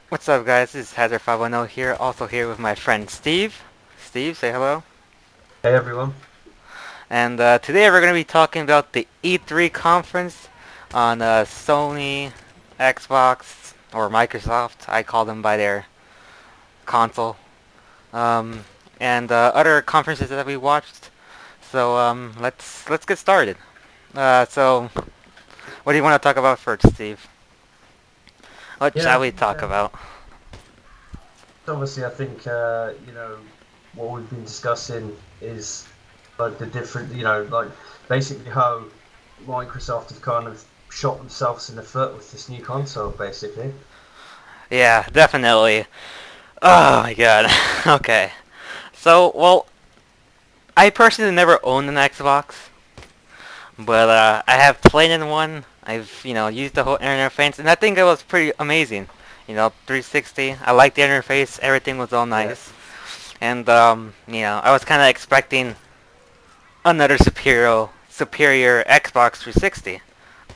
What's up, guys? This is Hazard 510 here, also here with my friend Steve. Steve, say hello. Hey everyone. And today we're going to be talking about the E3 conference on Sony, Xbox, or Microsoft. I call them by their console. Um, and other conferences that we watched. So let's get started. So what do you want to talk about first, Steve? What Yeah, shall we talk about? obviously I think what we've been discussing is like the different, like basically how Microsoft have kind of shot themselves in the foot with this new console, basically. Yeah, definitely. Oh my god. Okay. So, well, I personally never owned an Xbox, but I have played in one. I've used the whole interface, and I think it was pretty amazing. 360. I liked the interface. Everything was all Yeah. nice, and I was kind of expecting another superior Xbox 360.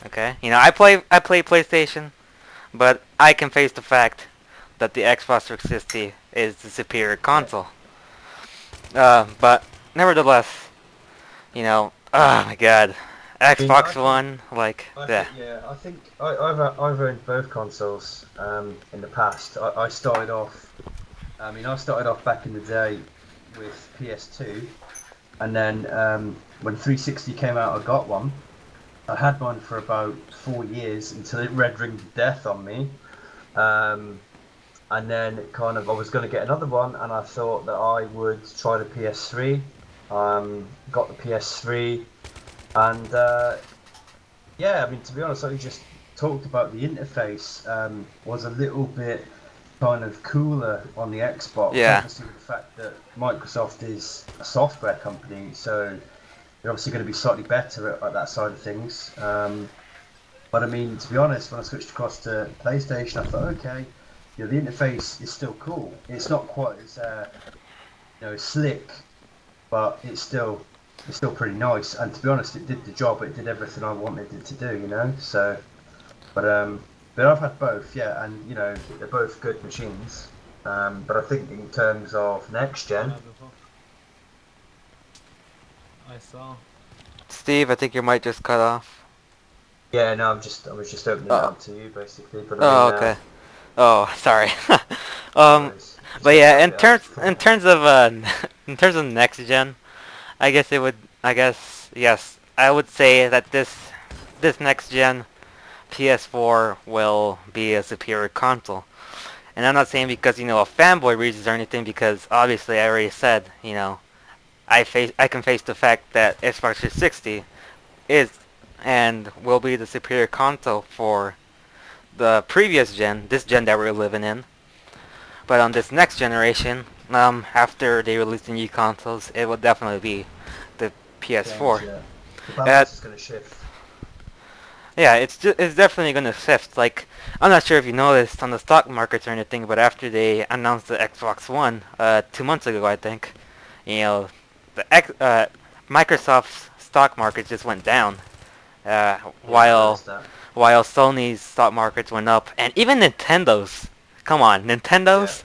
Okay, I play PlayStation, but I can face the fact that the Xbox 360 is the superior Yeah. console. But nevertheless, oh my god, I mean, Xbox One, I've owned both consoles in the past. I started off back in the day with PS2, and then when 360 came out, I got one. I had one for about 4 years until it red ringed death on me. Um, and then it kind of I was going to get another one, and I thought that I would try the PS3. Got the PS3, and yeah, I mean to be honest, I just talked about the interface was a little bit kind of cooler on the Xbox. yeah. Obviously, with the fact that Microsoft is a software company, so they're obviously going to be slightly better at that side of things. But I mean, to be honest, when I switched across to PlayStation, I thought, okay, the interface is still cool. It's not quite as slick, but it's still pretty nice. And to be honest, it did the job. It did everything I wanted it to do. So, but but I've had both, yeah, and they're both good machines. But I think in terms of next gen, Steve, I think your mic just cut off. yeah, no, I was just opening it Oh, up to you basically. But I oh, mean, okay. Oh, sorry. no um, worries. Just but got yeah, that in bit out. terms in terms of in terms of next gen, I guess it would. I guess yes, I would say that this next gen PS4 will be a superior console. And I'm not saying because a fanboy reasons or anything, because obviously I already said I can face the fact that Xbox 360 is and will be the superior console for the previous gen, this gen that we're living in. But on this next generation, after they release the new consoles, it will definitely be the Change, PS4. yeah. The Uh, balance is going to shift. yeah, it's definitely gonna shift. Like, I'm not sure if you noticed on the stock markets or anything, but after they announced the Xbox One, 2 months ago, I think, you know, the Microsoft's stock market just went down, uh, Yeah, I while noticed that. while Sony's stock markets went up, and even Nintendo's. Come on, Yeah, Nintendo's.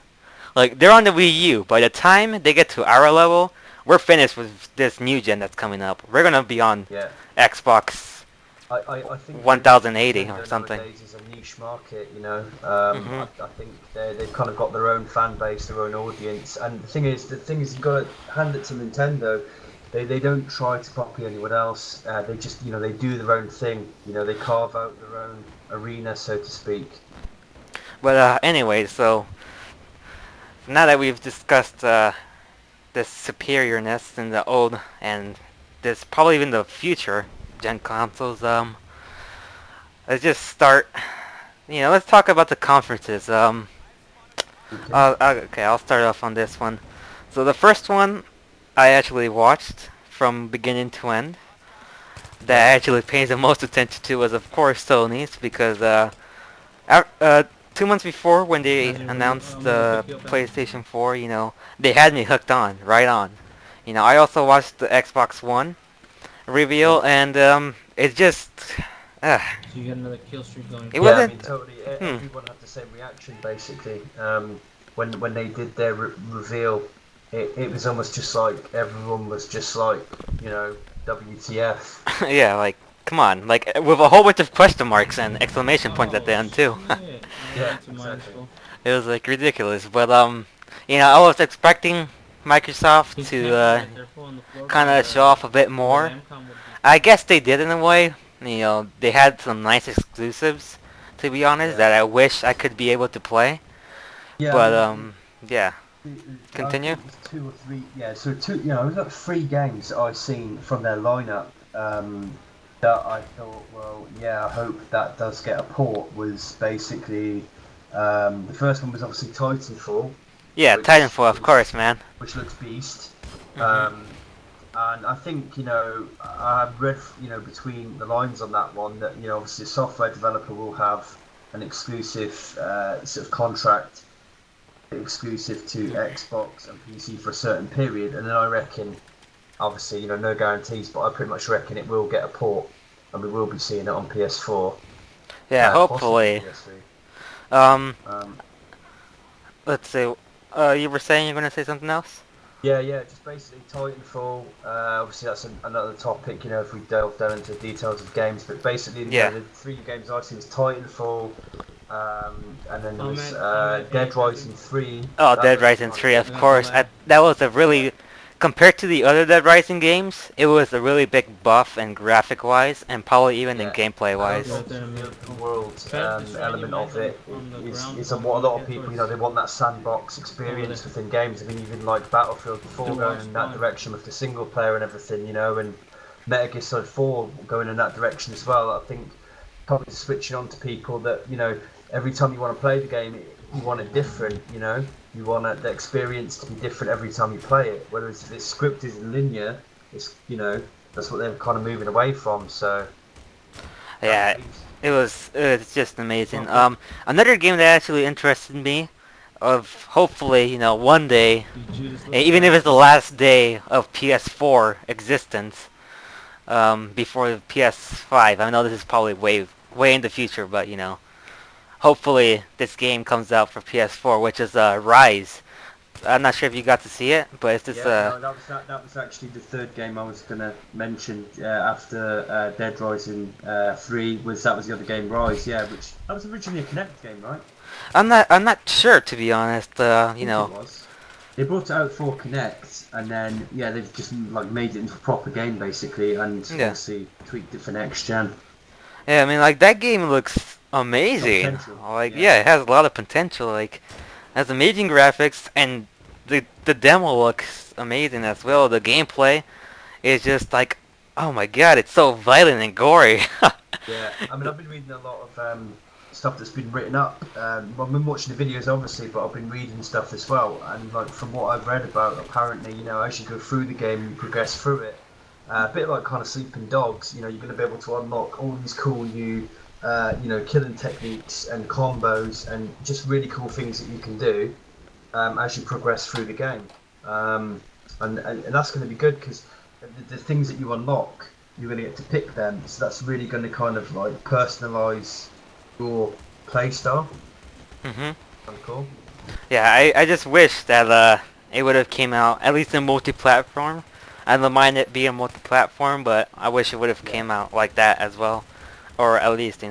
Like, they're on the Wii U. By the time they get to our level, we're finished with this new gen that's coming up. We're gonna be on yeah. Xbox I think 1080 or Nintendo something. nowadays is a niche market. Mhm. I think they've kind of got their own fan base, their own audience. And the thing is, you've got to hand it to Nintendo. They don't try to copy anyone else. They just, they do their own thing. They carve out their own arena, so to speak. But anyway, so now that we've discussed this superiorness in the old and this probably even the future gen consoles, let's just start. Let's talk about the conferences. Okay. Okay, I'll start off on this one. So the first one I actually watched from beginning to end. Yeah. That I actually pays the most attention to was of course Sony's, because 2 months before when they announced the PlayStation 4, they had me hooked on, right on. I also watched the Xbox One Yeah. reveal, and it just So you get another kill streak going. It Yeah, I wasn't. mean, totally. Hmm. Everyone had the same reaction basically. When they did their reveal, it was almost just like everyone was just like, you know, WTF. Yeah, like, come on, like with a whole bunch of question marks and exclamation points at the Oh end too. shit! I ran Yeah, into mine exactly. so. It was like ridiculous, but I was expecting Microsoft He's to camping right there, full on the floor kind by of show off a bit where the more. MCOM would be. I guess they did in a way. They had some nice exclusives, to be honest, Yeah. that I wish I could be able to play. Yeah, I But mean, yeah. I Continue. think it was 2 or 3. Yeah, so two. You know, it was like 3 games that I've seen from their lineup. That I thought, well, yeah, I hope that does get a port. Was basically the first one was obviously Titanfall, Yeah, which Titanfall, of which course, man. which looks beast. Mhm. And I think, I've read, between the lines on that one that, obviously a software developer will have an exclusive sort of contract exclusive to Xbox and PC for a certain period. And then I reckon, obviously, no guarantees, but I pretty much reckon it will get a port and we will be seeing it on PS4, Yeah, possibly hopefully. PS3. Um, Um, let's see. You were saying you're gonna say something else? Yeah, just basically Titanfall. Obviously, that's another topic. If we delve down into the details of games, but basically, Yeah. the 3 games I've seen was Titanfall, and then there Oh was man, oh man, Dead hey, Rising 3. Oh, That Dead looks Rising 3, promising. of I got the course. lad. That was a Yeah, really, compared to the other Dead Rising games, it was a really big buff and graphic-wise, and probably even in yeah. And Be gameplay-wise. right there in a obviously, the minute. open Oh. world Try to destroy any element meds of it on the is ground is so what a we lot of get people, towards they want that sandbox over there. experience within games. I mean, even like Battlefield The 4 going watch in that spawn. direction with the single player and everything, and Metal Gear Solid 4 going in that direction as well. I think probably switching on to people that, every time you want to play the game, you want it different, you want the experience to be different every time you play it. Whereas if it's scripted and linear, it's, that's what they're kind of moving away from. So that was Yeah, beast. it's just amazing. Another game that actually interested me, of hopefully, one day, Dude, Judas, look at even if that. it's the last day of PS4 existence, before the PS5. I know this is probably way in the future, but hopefully this game comes out for PS4, which is Rise. I'm not sure if you got to see it, but it's this Yeah, no, that was actually the third game I was gonna mention after Dead Rising 3. That was the other game, Rise? Yeah, which that was originally a Kinect game, right? I'm not sure, to be honest. I think it was. They brought it out for Kinect, and then yeah, they've just like made it into a proper game basically, and Yeah. obviously tweaked it for next gen. Yeah, I mean, like, that game looks It's got amazing. potential. Like, Yeah, yeah, it has a lot of potential. Like, it has amazing graphics, and the demo looks amazing as well. The gameplay is just like, oh my god, it's so violent and gory. yeah. I mean, I've been reading a lot of stuff that's been written up. Well, I've been watching the videos obviously, but I've been reading stuff as well. And like from what I've read about, apparently, as you go through the game, you progress through it. A bit like kind of Sleeping Dogs, you're going to be able to unlock all these cool new, killing techniques and combos and just really cool things that you can do as you progress through the game. And that's going to be good because the things that you unlock, you're going to get to pick them. So that's really going to kind of like personalize your play style. hmm Kind of cool. Yeah, I just wish that it would have came out at least in multi-platform. I don't mind it being multi-platform, but I wish it would have Yeah. came out like that as well, or at least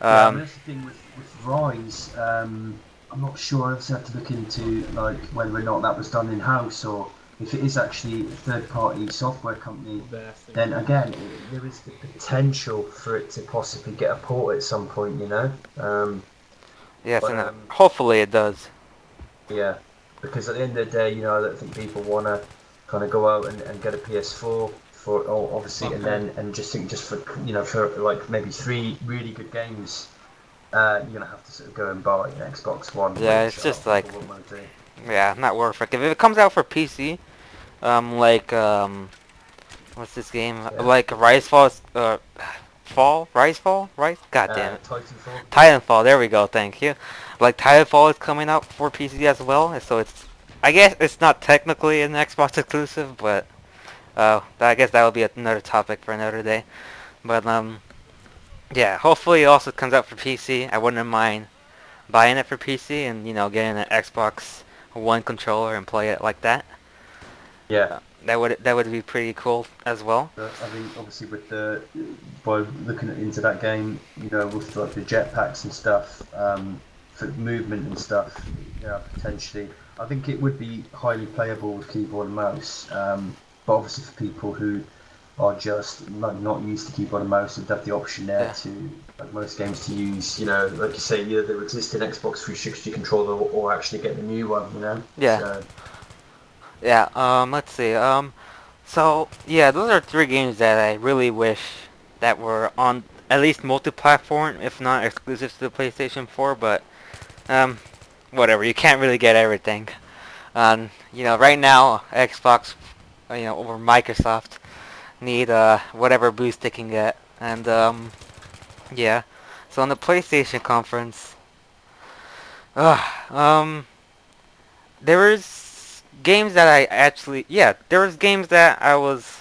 Yeah, I mean Um, that's the thing with Rise. I'm not sure. I obviously have to look into like whether or not that was done in house or if it is actually a third party software company. Bastard. Then again, there is the potential for it to possibly get a port at some point. yes, But and hopefully it does. yeah, because at the end of the day, I don't think people want to kind of go out and get a PS4 for obviously, and then and just think just for for like maybe 3 really good games. You're gonna have to sort of go and buy an Xbox One, Yeah, which it's a lot just of like, people won't want to do. yeah, not worth it. If it comes out for PC, like, what's this game? Yeah. Like Rise Fall, Rise Fall, right? God damn it. Titanfall. Titanfall, there we go, thank you. Like, Titanfall is coming out for PC as well, so I guess it's not technically an Xbox exclusive, but, I guess that would be another topic for another day. But, Yeah, hopefully it also comes out for PC. I wouldn't mind buying it for PC and getting an Xbox One controller and play it like that. Yeah. That would be pretty cool as well. I think obviously with by looking into that game, with like the jetpacks and stuff, for movement and stuff, potentially, I think it would be highly playable with keyboard and mouse. But obviously for people who are just not used to keyboard and mouse, would have the option there Yeah. to, like most games, to use, like you say, either the existing Xbox 360 controller or actually get the new one. Yeah. So, Yeah. Let's see. So yeah, those are three games that I really wish that were on at least multi-platform, if not exclusive to the PlayStation 4. But whatever. You can't really get everything. Right now Xbox, over Microsoft need whatever boost they can get, and yeah. So on the PlayStation conference, uh, um, there was games that there was games that I was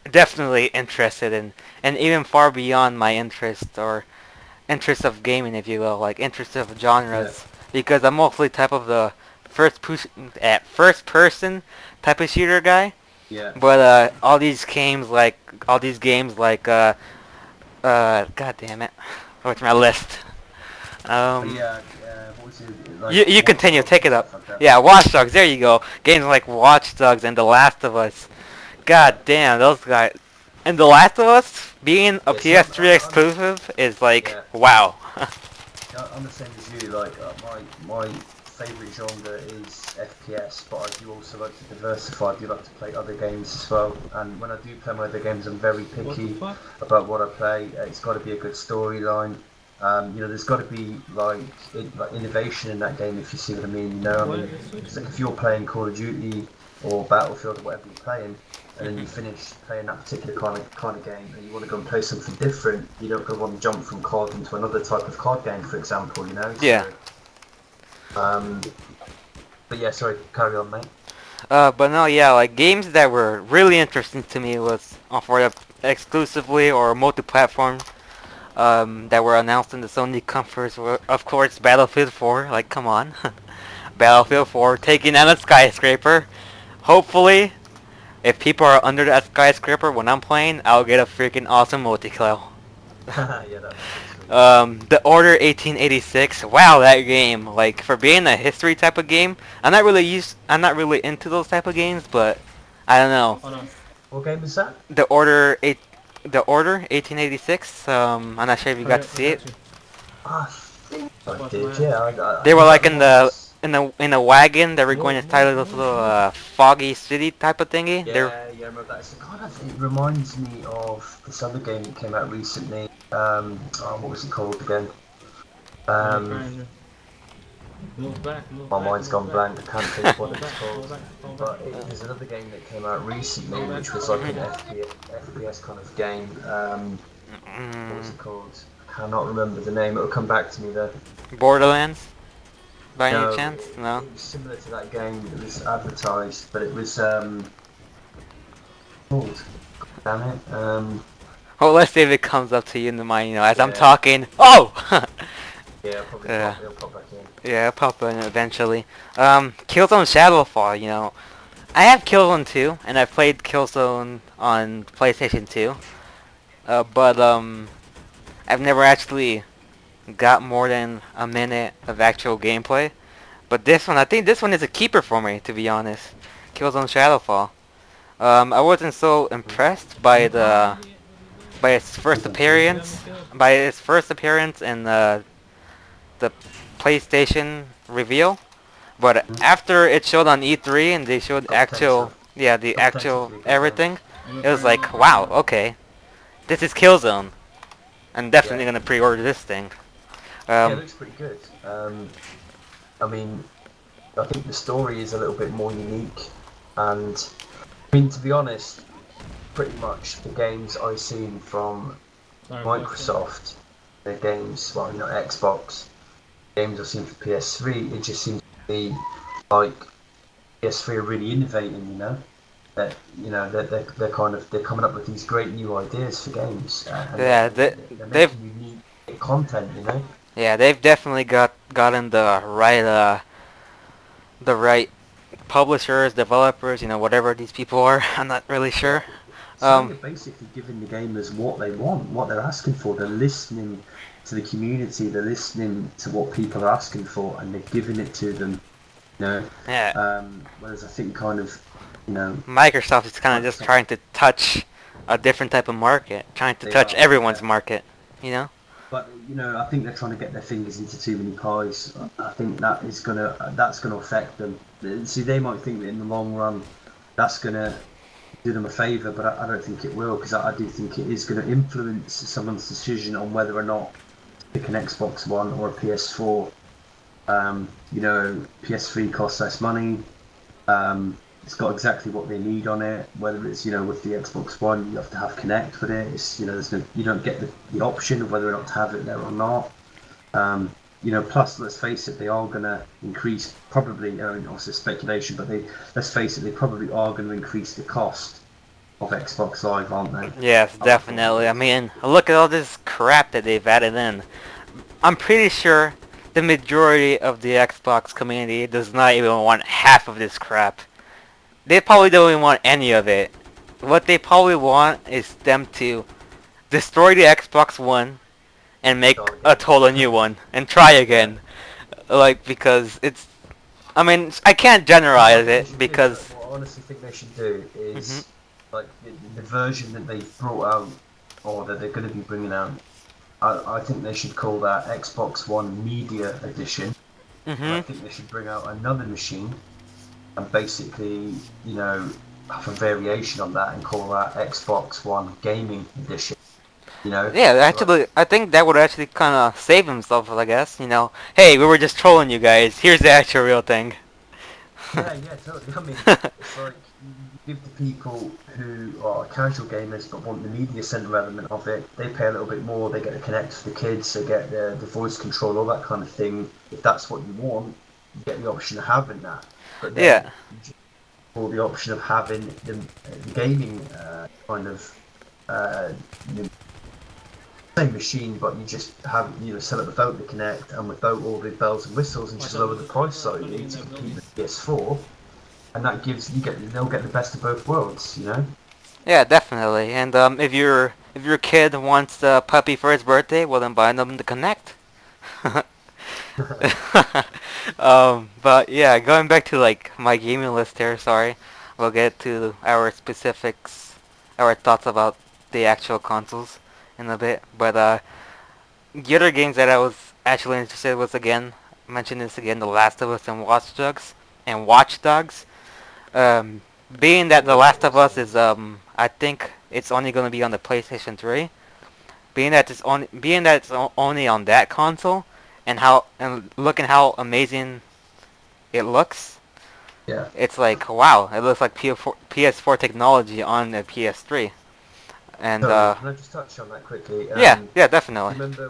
definitely interested in, and even far beyond my interest or interest of gaming, if you will, like interest of yeah, genres, because I'm mostly type of the first person type of shooter guy. yeah. But all these games like god damn it, what's my list? But Um, yeah, what was it, like you Watch continue, Dogs take and it stuff up. like that? Yeah, Watch Dogs. There you go. Games like Watch Dogs and The Last of Us. Yeah, God damn, those guys. And The Last of Us being a yeah. See, PS3 exclusive is like yeah, wow. I'm the same as you. Like my favorite genre is FPS, but I do also like to diversify. I do like to play other games as well. And when I do play my other games, I'm very What the picky fuck? about what I play. It's got to be a good storyline. There's got to be like innovation in that game, if you see what I mean. I What? mean, it's like if you're playing Call of Duty or Battlefield or whatever you're playing, and then you finish playing that particular kind of game, and you want to go and play something different, you don't go want to jump from COD into another type of COD game, for example. Yeah. So, um, but yeah, sorry, carry on, mate. But no, yeah, like games that were really interesting to me was for the exclusively or multi-platform that were announced in the Sony conference were, of course, Battlefield 4. Like, come on. Battlefield 4 taking down a skyscraper. Hopefully, if people are under that skyscraper when I'm playing, I'll get a freaking awesome multi-kill. Yeah, that'd be pretty sweet. The Order 1886. Wow, that game. Like, for being a history type of game, I'm not really into those type of games, but I don't know. Hold on. What game is that? The Order 8, the Order 1886. I'm not sure if you got to see I it. got you. I think I What's did. my Yeah, I They were think like that in the was. in a wagon. They were going to title this little foggy city type of thingy. Yeah, I remember that. It's kind of, it reminds me of this other game that came out recently. What was it called again? I'm Um, trying to move back, move my back, mind's move gone back. blank. I can't think what Fall it's back, fall called. back, fall back. But there's another game that came out recently, which was like an FPS kind of game. What was Mm, it called? I cannot remember the name. It'll come back to me though. Borderlands, by any No, chance? No. it was similar to that game. It was advertised, but it was called. Damn it. Well, let's see if it comes up to you in the mind. As I'm Yeah, talking. Oh. yeah, probably Yeah. it'll pop back in. Yeah, it'll pop in eventually. Killzone Shadowfall. I have Killzone 2, and I played Killzone on PlayStation 2. But I've never actually got more than a minute of actual gameplay. But this one, I think this one is a keeper for me, to be honest. Killzone Shadowfall. I wasn't so impressed by its first appearance, in the PlayStation reveal. But after it showed on E3 and they showed Got potential. the Got potential to actual be a good game. everything, I'm it was trying like, to wow, okay, this is Killzone. I'm definitely Yeah, gonna pre-order this thing. yeah, it Um, looks pretty good. I mean, I think the story is a little bit more unique, and I mean, to be honest, pretty much the games I've seen from Sorry, Microsoft, the games, well, not Xbox, games I've seen for PS3, it just seems to be like PS3 are really innovating. that they're kind of they're coming up with these great new ideas for games, and Yeah, they're they've making unique content. yeah they've definitely gotten the right publishers, developers, whatever these people are. I'm not really Yeah, sure. Sony Um, are basically giving the gamers what they want, what they're asking for. They're listening to the community. They're listening to what people are asking for, and they're giving it to them. You know, yeah, whereas I think kind of, you know, Microsoft is kind of just Microsoft, trying to touch a different type of market, trying to they touch are, everyone's yeah. market. You know? But I think they're trying to get their fingers into too many pies. I think that's gonna affect them. See, they might think that in the long run, that's gonna do them a favour, but I don't think it will, because I do think it is going to influence someone's decision on whether or not to pick an Xbox One or a PS4. PS3 costs less money. It's got exactly what they need on it. Whether it's with the Xbox One, you have to have Connect with it. There's no, you don't get the option of whether or not to have it there or not. Plus, let's face it, they are going to increase probably. I mean, also speculation, but let's face it, they probably are going to increase the cost of Xbox Live, aren't they? Yes, I would probably definitely. I guess. mean, look at all this crap that they've added in. I'm pretty sure the majority of the Xbox community does not even want half of this crap. They Yeah. probably don't even want any of it. What they probably want is them to destroy the Xbox One and make Start a again. total new one and try Yeah. again. Like, because it's... I mean, I can't What I generalize think they it should do, because... what I honestly think they should do Mhm. is like the version that they've brought out or that they're going to be bringing out. I think they should call that Xbox One Media Edition, and I Mhm. think they should bring out another machine and basically, have a variation on that and call that Xbox One Gaming Edition. Yeah, Like actually, I think that would actually kind of save himself, I guess. Hey, we were just trolling you guys. Here's the actual real thing. yeah, yeah, totally. I mean, it's like you give the people who are casual gamers but want the media center element of it, they pay a little bit more, they get to connect to the kids, they get the voice control, all that kind of thing. If that's what you want, you get the option of having that. But then Yeah, you just for the option of having the gaming kind of uh, you know, same machine, but you just have sell it without the Connect and without all the bells and whistles, and Watch just out, lower the there's a price creeper slightly coming in to that compete building. with PS4, and that gives they'll get the best of both worlds. yeah, definitely. And if your kid wants a puppy for his birthday, well then buy them the Connect. But yeah, going back to like my gaming list here. Sorry, we'll get to our specifics, our thoughts about the actual consoles in a bit. But the other games that I was actually interested was again mention this again, The Last of Us and Watch Dogs and Watch Dogs. Um, being that What The was that? Last of What's the Us name? is I think it's only gonna be on the PlayStation 3. Being that it's only on that console, and looking how amazing it looks, Yeah. it's like wow, it looks like PS4 technology on the PS3. And Totally. Can I just touch on that quickly? yeah, yeah, Do definitely. you remember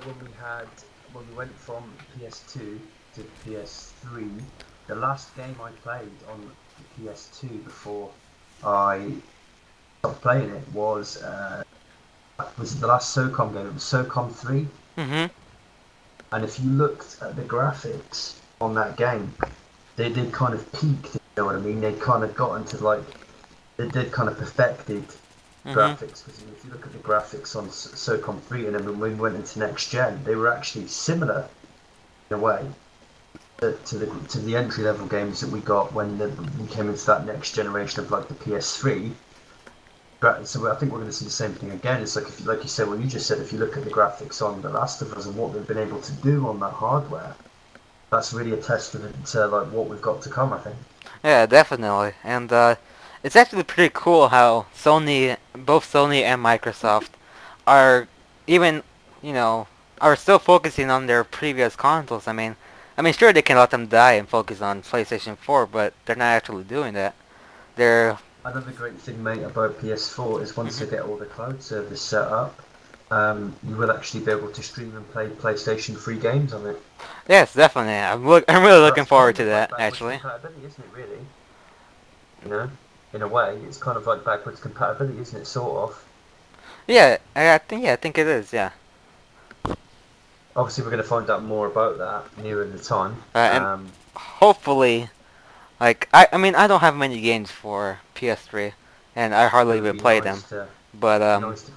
when we went from PS2 to PS3? The last game I played on the PS2 before I stopped playing it was the last SOCOM game. It was SOCOM 3, Mhm. and if you looked at the graphics on that game, they did kind of peaked. You know what I mean? They kind of got into like they did kind of perfected Mhm. graphics, because if you look at the graphics on SOCOM 3 and then when we went into next gen, they were actually similar in a way to the entry level games that we got when we came into that next generation of like the PS3. So I think we're going to see the same thing again. It's like like you said, what you just said. If you look at the graphics on The Last of Us and what they've been able to do on that hardware, that's really a testament to like what we've got to come. I think. Yeah, definitely. And it's actually pretty cool how both Sony and Microsoft, are even, you know, are still focusing on their previous consoles. I mean, sure they can let them die and focus on PlayStation 4, but they're not actually doing that. They're, Another great thing, mate, about PS4 is once mhm. they get all the cloud service set up, you will actually be able to stream and play PlayStation 3 games on it. Yes, definitely. I'm really So looking that's forward kind to of like that backwards actually. compatibility, isn't it? Really, you know. in a way. It's kind of like backwards compatibility, isn't it? Sort of. Yeah, I think it is. Yeah. Obviously, we're going to find out more about that nearer the time. And hopefully, like I mean, I don't have many games for PS3, and I But hardly it'd even be play them. nice to But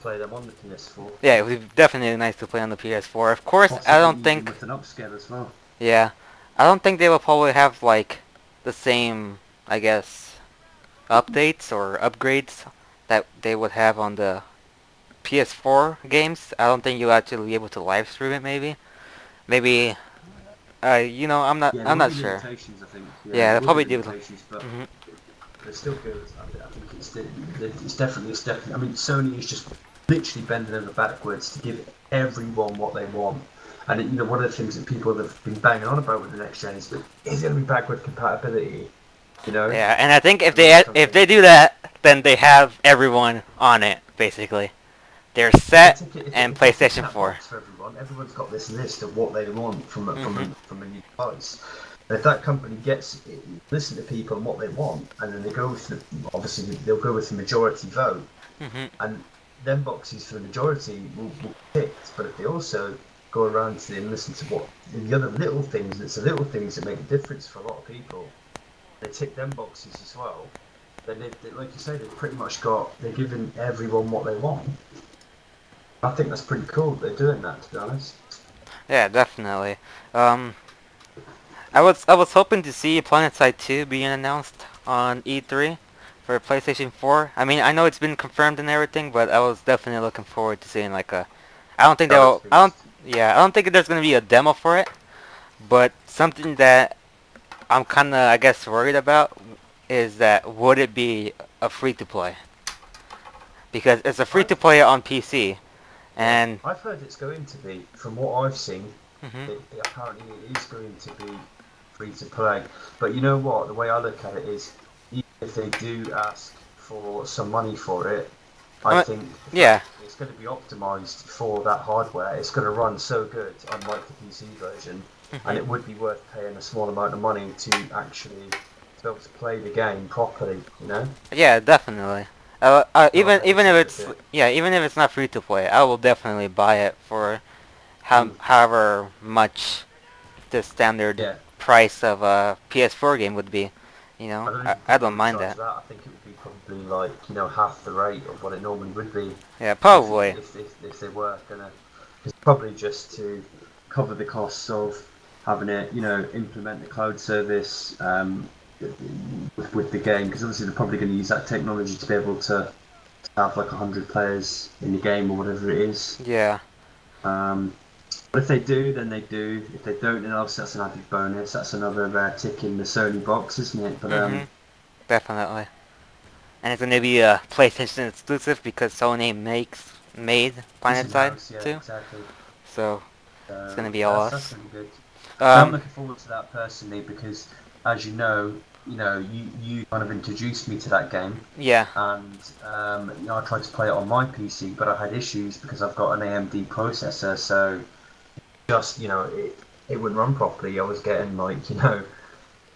play them on the PS4. yeah, it would be definitely nice to play on the PS4. Of course, I Possibly don't even think. with an upscale as well. Yeah, I don't think they will probably have like the same, I guess, updates or upgrades that they would have on the PS4 games. I don't think you'll actually be able to live stream it. Maybe. Yeah, there I'm will not be sure. limitations, I think. Yeah, Yeah, there they'll will be probably do. limitations, but Hmm. they're still good. I think it's definitely. I mean, Sony is just literally bending over backwards to give everyone what they want. And one of the things that people have been banging on about with the next gen is that is going to be backward compatibility. You know, Yeah, and I think and that's if something. they do that, then they have everyone on it. Basically, they're They set tick it, and if they tick PlayStation that 4. box for everyone, everyone's got this list of what they want from Mhm. a new device. And if that company listen to people and what they want, and then they go with obviously they'll go with the majority vote, Mhm. and them boxes for the majority will be picked. But if they also go around to and listen to what the other little things, it's the little things that make a difference for a lot of people. They tick them boxes as well. Then like you say, they're giving everyone what they want. I think that's pretty cool that they're doing that, to be honest. Yeah, definitely. Um, I was hoping to see PlanetSide 2 being announced on E3 for PlayStation 4. I mean, I know it's been confirmed and everything, but I was definitely looking forward to seeing like a. I don't think That they'll. I don't. beast. Yeah, I don't think there's gonna be a demo for it, but something that I'm kind of, I guess, worried about is that would it be a free to play? Because it's a free I to play on PC, Yeah, and I've heard it's going to be. From what I've seen, hmm apparently it is going to be free to play. But you know what? The way I look at it is, even if they do ask for some money for it, I I mean, think the yeah, fact it's going to be optimized for that hardware, it's going to run so good, unlike the PC version, and hmm it would be worth paying a small amount of money to actually be able to play the game properly. You know? yeah, definitely. So I Even if hesitate a it's bit. yeah, even if it's not free to play, I will definitely buy it for Mm. however much the standard Yeah. price of a PS4 game would be. I don't even I think they don't would mind charge that. that. I think it would be probably like half the rate of what it normally would be Yeah, if probably. if they were gonna. It's probably just to cover the costs of having it, implement the cloud service with the game, because obviously they're probably going to use that technology to be able to have like 100 players in the game or whatever it is. Yeah. Um, but if they do, then they do. If they don't, then obviously that's an added bonus. That's another tick in the Sony box, isn't it? But Mhm. Definitely. And it's gonna be a PlayStation exclusive because Sony made it's in PlanetSide house, yeah, too. exactly. So it's gonna So be all that's us. gonna be good. I'm Um. looking forward to that personally because, as you kind of introduced me to that game, Yeah. and I tried to play it on my PC, but I had issues because I've got an AMD processor, so just it wouldn't run properly. I was getting like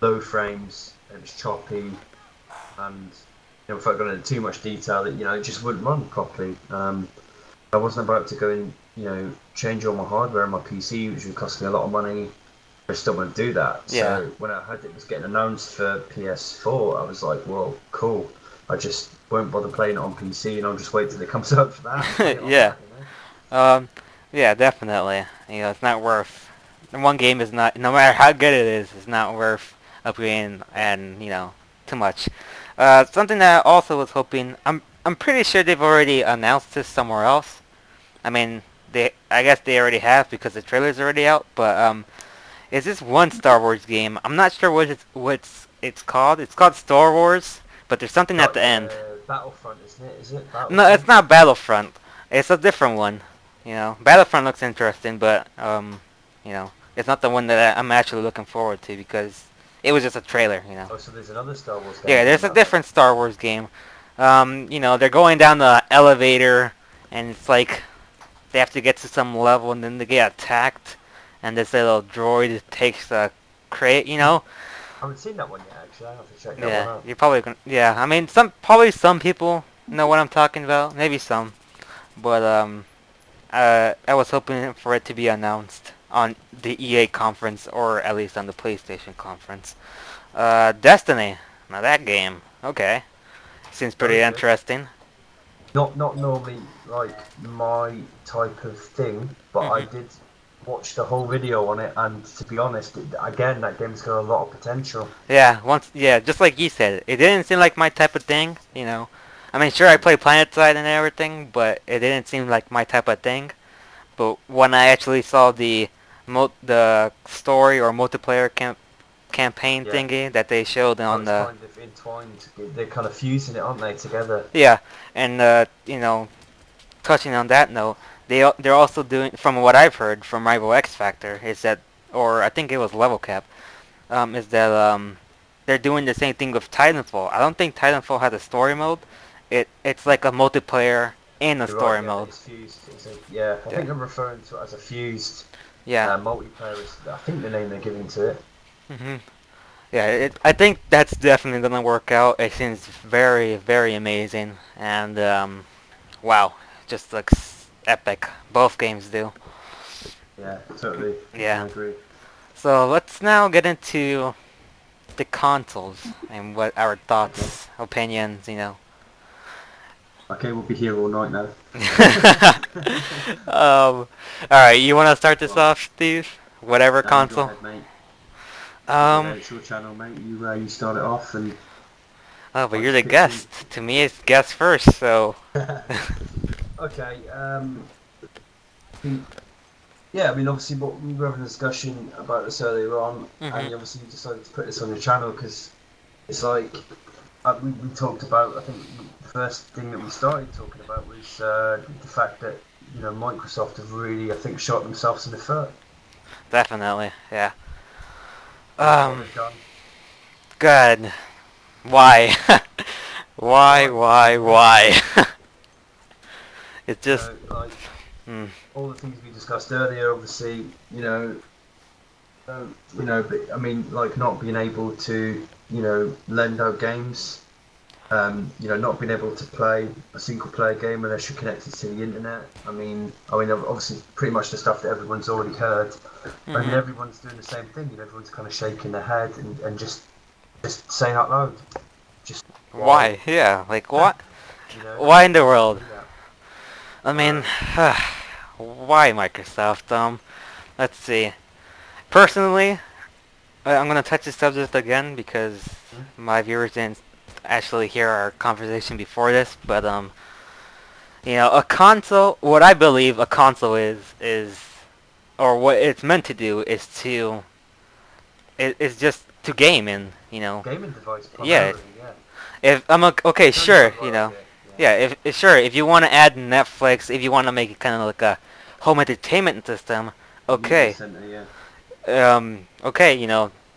low frames, it was choppy, and if I got into too much detail, it just wouldn't run properly. I wasn't about to go and change all my hardware on my PC, which would cost me a lot of money. I still want to do that. Yeah. So when I heard it was getting announced for PS4, I was like, "Well, cool." I just won't bother playing it on PC, and I'll just wait till it comes out for that and play it on Yeah. that. Um. Yeah. Definitely. It's not worth. One game is not. No matter how good it is, it's not worth upgrading and too much. Something that I also was hoping. I'm pretty sure they've already announced this somewhere else. I mean, I guess they already have because the trailer's already out. But is this one Star Wars game? I'm not sure it's called. It's called Star Wars, but there's something at Got the end. Battlefront, isn't it? Is it No, it's Battlefront? not Battlefront. It's a different one. Battlefront looks interesting, but it's not the one that I'm actually looking forward to because it was just a trailer. Oh, so there's another Star Wars game Yeah, there's coming a out then. different Star Wars game. They're going down the elevator, and it's like they have to get to some level, and then they get attacked, and this little droid takes a crate. I haven't seen that one yet. Actually, I have to check that one Yeah, out. you're probably gonna. Yeah, I mean, some people know what I'm talking about. Maybe some, but I was hoping for it to be announced on the EA conference or at least on the PlayStation conference. Destiny. Now that game. Okay, seems pretty Very good. interesting. Not normally like my type of thing, but I Hmm. did watch the whole video on it, and to be honest, again, that game's got a lot of potential. Yeah, just like you said, it didn't seem like my type of thing. You know, I mean, sure, I play PlanetSide and everything, but it didn't seem like my type of thing. But when I actually saw the story or multiplayer campaign Yeah, thingy that they showed how on it's the kind of entwined. They're kind of fusing it, aren't they, together? yeah, and touching on that note, they're also doing, from what I've heard from Rival X Factor, is that, or I think it was Level Cap, is that they're doing the same thing with Titanfall. I don't think Titanfall has a story mode. It's like a multiplayer in a You're right. story Yeah, mode. it's fused. Yeah, I Yeah, think I'm referring to it as a fused yeah. multiplayer. Is I think the name they're giving to it. Hmm. Yeah, I think that's definitely gonna work out. It seems very, very amazing, and wow, just looks epic. Both games do. Yeah, totally. I Yeah. agree. So let's now get into the consoles and what our Okay. thoughts, opinions. Okay, we'll be here all night now. All right, you want to start this Well, off, Steve? Whatever no, you go console. ahead, mate. You go Um. ahead. It's your channel, mate. You start it off, and Oh, but I'll you're the just pitch in. guest. To me, it's guest first. So. Okay. Yeah, I mean, obviously, what we were having a discussion about this earlier on, and Mhm. obviously you decided to put this on your channel because it's like we talked about. I think the first thing that we started talking about was the fact that Microsoft have really, I think, shot themselves in the foot Definitely. Yeah. with what Um. they've done. Good. Why? Why? Why? Why? Why? It's just. Like Hmm. all the things we discussed earlier, obviously, but I mean, like not being able to, lend out games, not being able to play a single player game unless you're connected to the internet. I mean, obviously, pretty much the stuff that everyone's already heard. But I mean, Mhm. everyone's doing the same thing. Everyone's kind of shaking their head and just saying out loud, just why, Why? Yeah. Like what? Why in the why would you world? do that? I mean, Um, why Microsoft? Let's see. Personally, I'm gonna touch the subject again because hmm? my viewers didn't actually hear our conversation before this. But a console. What I believe a console is, or what it's meant to do is just to game and Gaming device yeah. primarily, yeah. If okay, It's only sure, got like yeah. yeah, if sure, if you want to add Netflix, if you want to make it kind of like a home entertainment system, A media okay, center, yeah. okay,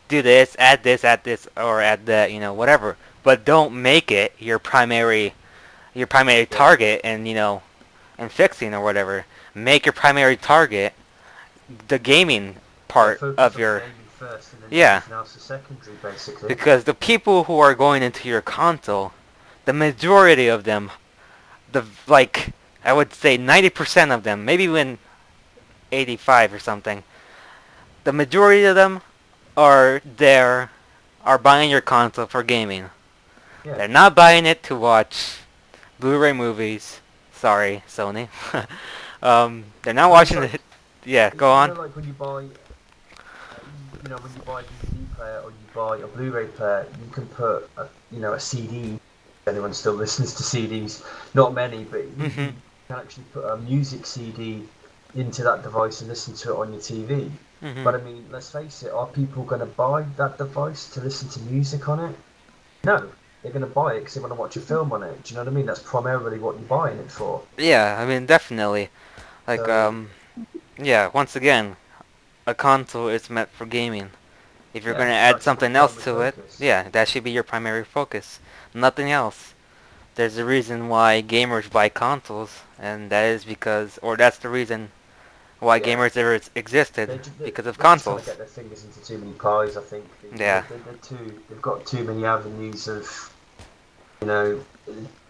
do add this, or add that, whatever. But don't make it your primary Yeah. target, and fixing or whatever. Make your primary target the gaming Yeah, part focus of on the your gaming first, and then yeah, everything else is secondary, basically. because the people who are going into your console, the majority of them, like I would say 90% of them, maybe even 85 or something. The majority of them are buying your console for gaming. Yeah. They're not buying it to watch Blu-ray movies. Sorry, Sony. They're not But it's watching like, it. Yeah, go on. like when you buy, when you buy a DVD player or you buy a Blu-ray player, you can put a CD. Anyone still listens to CDs? Not many, but Mhm. you can actually put a music CD into that device and listen to it on your TV. Mhm. But I mean, let's face it, are people going to buy that device to listen to music on it? No, they're going to buy it because they want to watch a film on it. Do you know what I mean? That's primarily what you're buying it for. Yeah, I mean definitely. Like So yeah, once again, a console is meant for gaming. If you're yeah, gonna so add that's got the something else primary to it, focus. yeah, that should be your primary focus. Nothing else. There's a reason why gamers buy consoles, and that is because, or that's the reason why Yeah. gamers ever existed They're because of just trying to consoles. get their fingers into too many pies. I think Yeah. they've got too many avenues of, you know,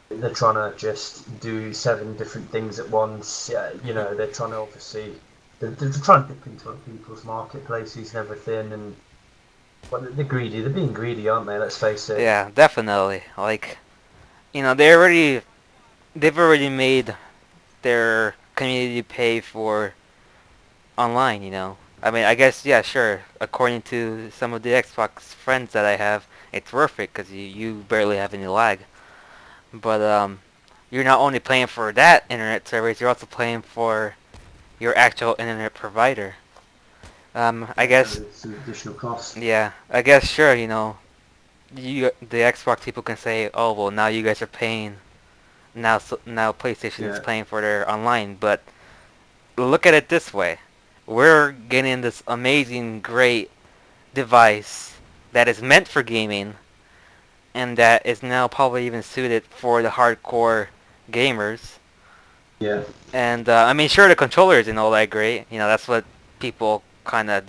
they're trying to just do 7 different things at once. Yeah, you Mhm. know, they're trying to obviously they're trying to dip into other people's marketplaces and everything, and well, they're greedy. They're being greedy, aren't they? Let's face it. Yeah, definitely. Like, they've already made their community pay for online, I mean, I guess, yeah, sure. According to some of the Xbox friends that I have, it's worth it because you barely have any lag. But you're not only paying for that internet service, you're also paying for your actual internet provider. I Yeah, so guess, it's an additional cost. yeah, I guess, sure, the Xbox people can say, oh, well, now you guys are paying. Now PlayStation is Yeah, paying for their online, but look at it this way. We're getting this amazing, great device that is meant for gaming and that is now probably even suited for the hardcore gamers. yeah. And I mean, sure, the controller isn't all that great. That's what people kind of.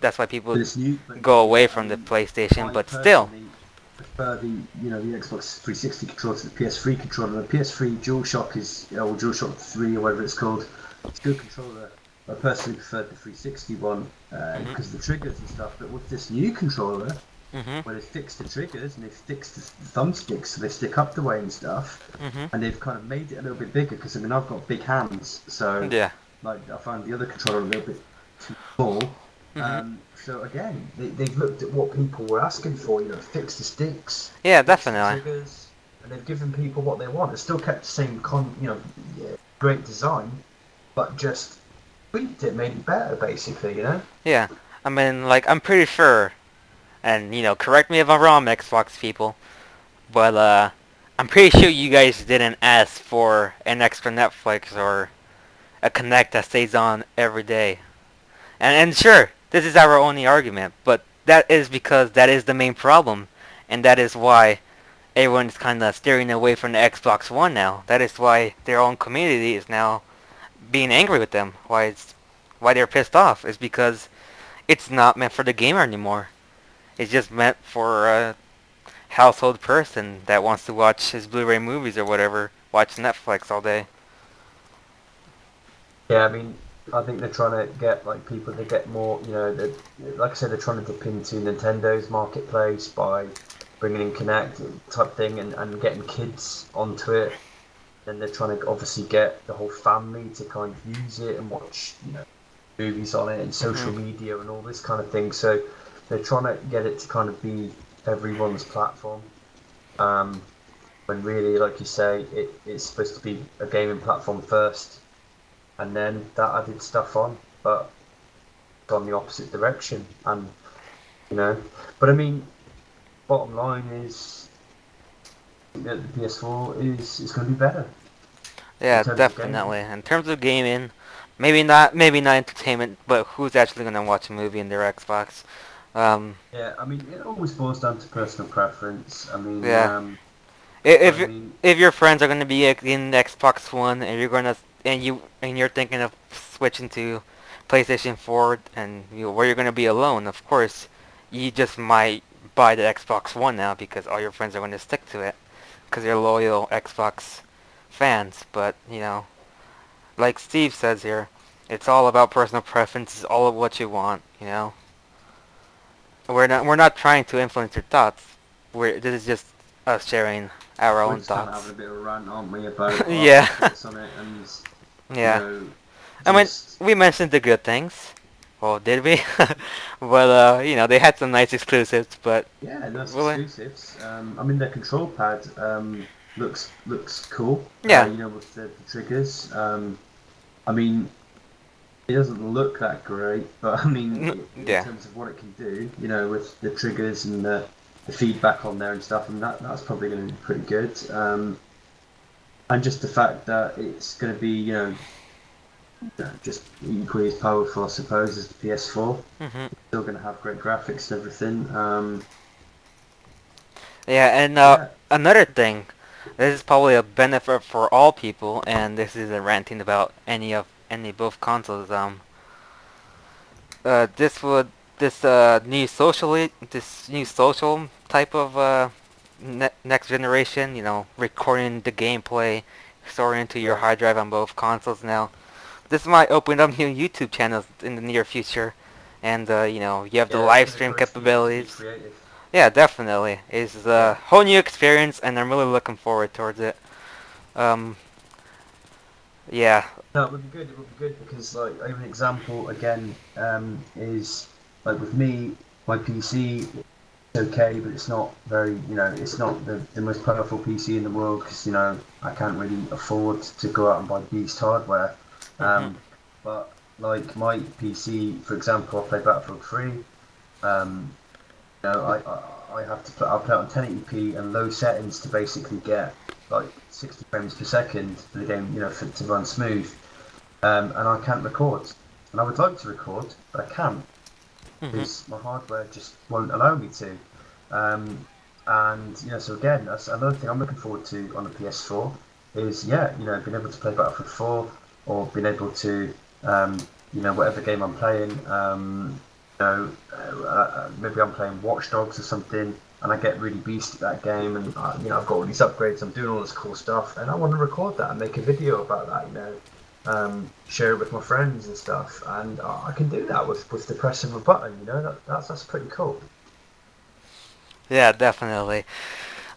That's why people But it's new. But go away yeah, I from the mean, PlayStation. I But still, personally prefer the Xbox 360 controller to the PS3 controller. The PS3 DualShock or DualShock 3 or whatever it's called. It's a good controller. I personally preferred the 360 one mhm, because of the triggers and stuff. But with this new controller, mhm, where they've fixed the triggers and they've fixed the thumbsticks so they stick up the way and stuff, mhm, and they've kind of made it a little bit bigger because I mean I've got big hands, so yeah, like I find the other controller a little bit too small. mhm, So again, they've looked at what people were asking for, fix the sticks, yeah, fix the definitely, triggers, and they've given people what they want. It's still kept the same yeah, great design, but just tweaked it, made it better, basically. yeah. I mean, like, I'm pretty sure, and correct me if I'm wrong, Xbox people, but I'm pretty sure you guys didn't ask for an extra Netflix or a Connect that stays on every day. And sure, this is our only argument, but that is because that is the main problem, and that is why everyone's kind of steering away from the Xbox One now. That is why their own community is now being angry with them. Why they're pissed off is because it's not meant for the gamer anymore. It's just meant for a household person that wants to watch his Blu-ray movies or whatever, watch Netflix all day. Yeah, I mean, I think they're trying to get like people to get more. Like I said, they're trying to dip into Nintendo's marketplace by bringing in Connect type thing and getting kids onto it. Then they're trying to obviously get the whole family to kind of use it and watch, movies on it and Hmm. social media and all this kind of thing. So they're trying to get it to kind of be everyone's platform. Um, when really, like you say, it's supposed to be a gaming platform first and then that added stuff on, but gone the opposite direction. And you know, but I mean, bottom line is that the PS4 is going to be better in Yeah, terms of gaming. definitely. In terms of gaming, maybe not entertainment, but who's actually gonna watch a movie in their Xbox? Um, Yeah, I mean, it always boils down to personal preference. I mean, yeah. but If I mean, if your friends are gonna be in Xbox One and you're thinking of switching to PlayStation 4 and where you're gonna be alone, of course, you just might buy the Xbox One now because all your friends are gonna stick to it because they're loyal Xbox fans. But like Steve says here, it's all about personal preference. It's all of what you want. We're not trying to influence your thoughts. This is just us sharing our we're own just kind of having thoughts. a bit of a rant, aren't we, about our Yeah, thoughts on it, and you yeah. know, I mean, just we mentioned the good things. Well, did we? But they had some nice exclusives. But yeah, nice really, exclusives. I mean, their control pad looks cool. yeah, With the triggers. I mean, it doesn't look that great, but I mean, in yeah. terms of what it can do, with the triggers and the feedback on there and stuff, and that's probably going to be pretty good. And just the fact that it's going to be, just equally as powerful, I suppose, as the PS4. Hmm. Still going to have great graphics and everything. Yeah, and Yeah, another thing, this is probably a benefit for all people, and this isn't ranting about any both consoles. this new social type of next generation, recording the gameplay, storing into your Yeah. hard drive on both consoles now. This might open up new YouTube channels in the near future, and you have the Yeah, it's live going to stream encourage people to be capabilities. creative. Yeah, definitely. It's a Yeah. whole new experience, and I'm really looking forward towards it. Um, yeah. No, it would be good. It would be good because, like, an example again is like with me, my PC is okay, but it's not very, it's not the most powerful PC in the world because I can't really afford to go out and buy beast hardware. Mhm. But like my PC, for example, I play Battlefield 3. Um, I have to I'll play it on 1080p and low settings to basically get like 60 frames per second for the game, to run smooth. And I can't record. And I would like to record, but I can't Mhm. because my hardware just won't allow me to. Um, and so again, that's another thing I'm looking forward to on the PS4 is being able to play Battlefield 4 or being able to whatever game I'm playing. Maybe I'm playing Watch Dogs or something, and I get really beast at that game, and I've got all these upgrades. I'm doing all this cool stuff, and I want to record that and make a video about that. Share it with my friends and stuff, and I can do that with the press of a button. That's pretty cool. Yeah, definitely.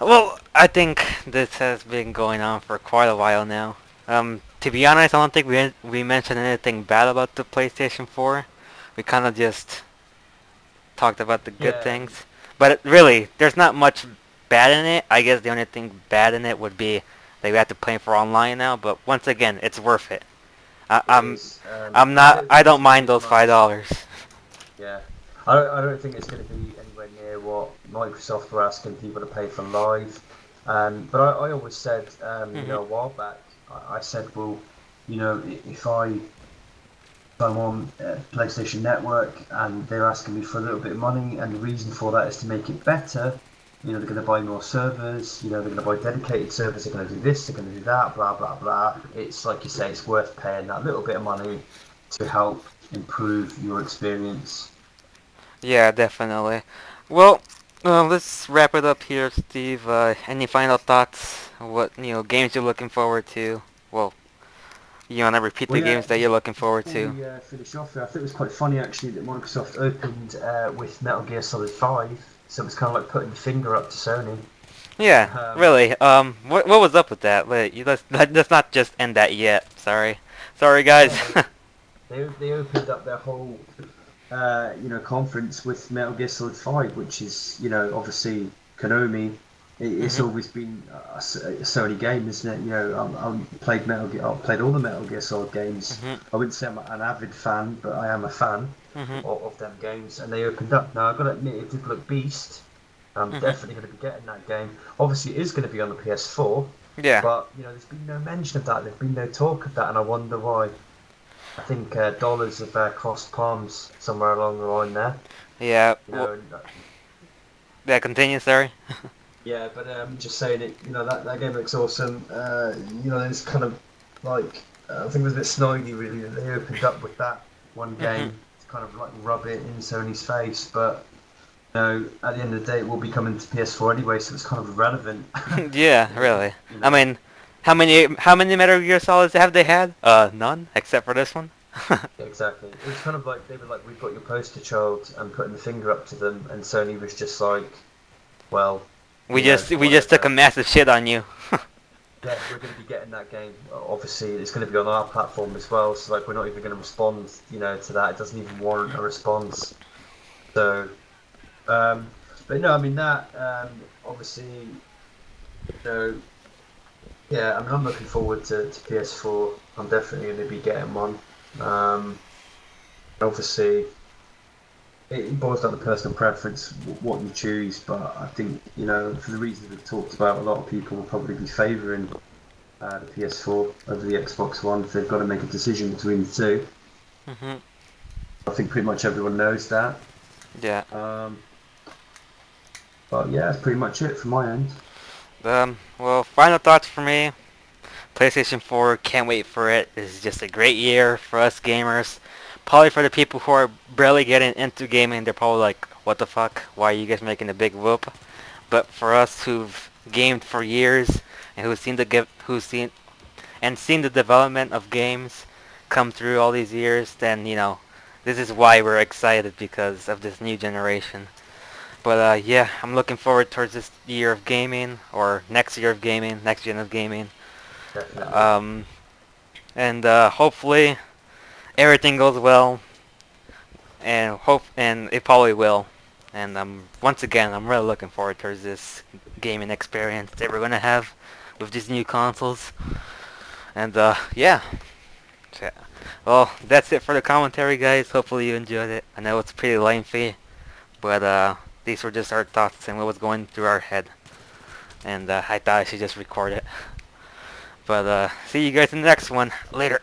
Well, I think this has been going on for quite a while now. To be honest, I don't think we mentioned anything bad about the PlayStation 4. We kind of just talked about the good Yeah, things. But really, there's not much bad in it. I guess the only thing bad in it would be that we have to play for online now. But once again, it's worth it. I, it I'm is. I'm I not. don't I think it's don't going to be mind as those much. $5. Yeah, I don't think it's going to be anywhere near what Microsoft were asking people to pay for live. But I always said, Mhm. a while back, I said, well, if I'm on PlayStation Network and they're asking me for a little bit of money, and the reason for that is to make it better. They're going to buy more servers. They're going to buy dedicated servers. They're going to do this. They're going to do that. Blah blah blah. It's like you say, it's worth paying that little bit of money to help improve your experience. Yeah, definitely. Well, let's wrap it up here, Steve. Any final thoughts? What games you're looking forward to? Well, you wanna repeat Well, the yeah, games that you're just looking forward before to? we finish off here, I think it was quite funny actually that Microsoft opened with Metal Gear Solid 5, so it's kind of like putting your finger up to Sony. Yeah, Um, really. What was up with that? Let's not just end that yet. Sorry, guys. yeah, they opened up their whole conference with Metal Gear Solid 5, which is obviously Konami. It's Mhm. always been a Sony game, isn't it? I played I've played all the Metal Gear Solid games. Mhm. I wouldn't say I'm an avid fan, but I am a fan Mhm. of them games. And they opened up. Now I've got to admit, it did look beast. I'm Mhm. definitely going to be getting that game. Obviously, it is going to be on the PS4, Yeah. but there's been no mention of that. There's been no talk of that, and I wonder why. I think dollars have crossed palms somewhere along the line there. Yeah. You Well, know, and, yeah. Continue. Sorry. yeah, but just saying it, that game looks awesome. It's kind of like I think it was a bit snidey really that they opened up with that one Mhm. game to kind of like rub it in Sony's face, but at the end of the day, it will be coming to PS4 anyway, so it's kind of irrelevant. Yeah. If it, Really. I mean, how many Metal Gear Solids have they had? None, except for this one. yeah, exactly. It was kind of like they were like, "We've got your poster child," and putting the finger up to them, and Sony was just like, "Well, we just took a whatever." massive shit on you. Yeah, we're going to be getting that game. Obviously, it's going to be on our platform as well. So like, we're not even going to respond, to that. It doesn't even warrant a response. So, um, but no, I mean that. Obviously, so yeah. I mean, I'm looking forward to PS4. I'm definitely going to be getting one. Um, obviously, it boils down to personal preference, what you choose. But I think for the reasons we've talked about, a lot of people will probably be favouring the PS4 over the Xbox One if they've got to make a decision between the two. Mhm. I think pretty much everyone knows that. Yeah. Um, but yeah, that's pretty much it from my end. Well, final thoughts for me. PlayStation 4, can't wait for it. This is just a great year for us gamers. Probably for the people who are barely getting into gaming, they're probably like, "What the fuck? Why are you guys making a big whoop?" But for us who've gamed for years and who've seen the development of games come through all these years, then this is why we're excited because of this new generation. But yeah, I'm looking forward towards this year of gaming, or next year of gaming, next gen of gaming. Definitely. And hopefully everything goes well, and it probably will. And once again, I'm really looking forward towards this gaming experience that we're gonna have with these new consoles. And yeah. So, well, that's it for the commentary, guys. Hopefully you enjoyed it. I know it's pretty lengthy, but these were just our thoughts and what was going through our head. And I thought I should just record it. But see you guys in the next one. Later.